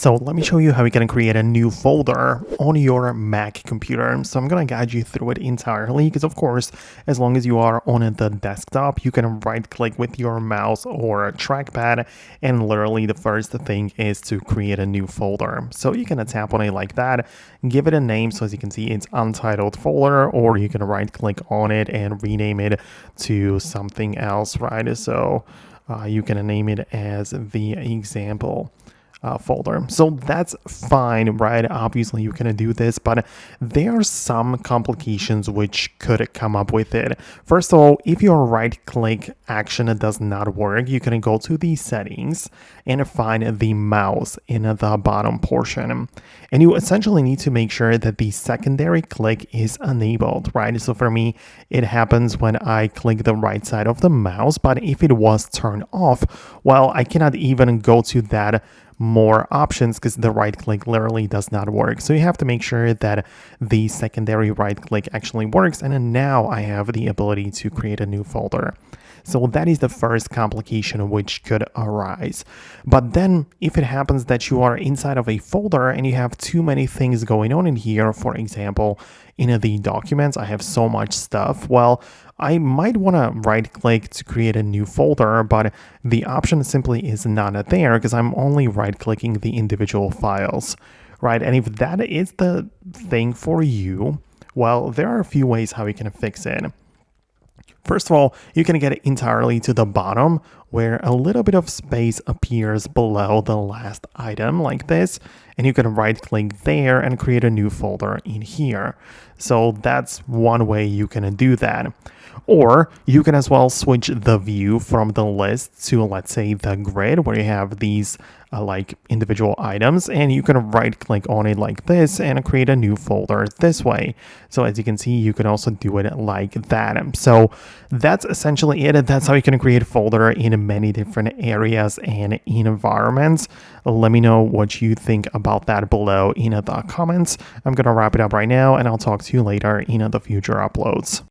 So let me show you how you can create a new folder on your Mac computer. So I'm going to guide you through it entirely because of course, as long as you are on the desktop, you can right click with your mouse or a trackpad, and literally the first thing is to create a new folder. So you can tap on it like that, give it a name. So as you can see, it's untitled folder, or you can right click on it and rename it to something else, right? So you can name it as the example folder. So that's fine, right? Obviously you can do this, but there are some complications which could come up with it. First of all, if your right click action does not work, you can go to the settings and find the mouse in the bottom portion. And you essentially need to make sure that the secondary click is enabled, right? So for me, it happens when I click the right side of the mouse, but if it was turned off, well, I cannot even go to that more options because the right click literally does not work. So you have to make sure that the secondary right click actually works. And then now I have the ability to create a new folder. So that is the first complication which could arise. But then if it happens that you are inside of a folder and you have too many things going on in here, for example, in the documents, I have so much stuff. Well, I might want to right click to create a new folder, but the option simply is not there because I'm only right clicking the individual files, right? And if that is the thing for you, well, there are a few ways how you can fix it. First of all, you can get it entirely to the bottom where a little bit of space appears below the last item like this, and you can right click there and create a new folder in here. So that's one way you can do that. Or you can as well switch the view from the list to, let's say, the grid where you have these like individual items, and you can right click on it like this and create a new folder this way. So as you can see, you can also do it like that. So that's essentially it. That's how you can create a folder in many different areas and environments. Let me know what you think about that below in the comments. I'm going to wrap it up right now, and I'll talk to you later in the future uploads.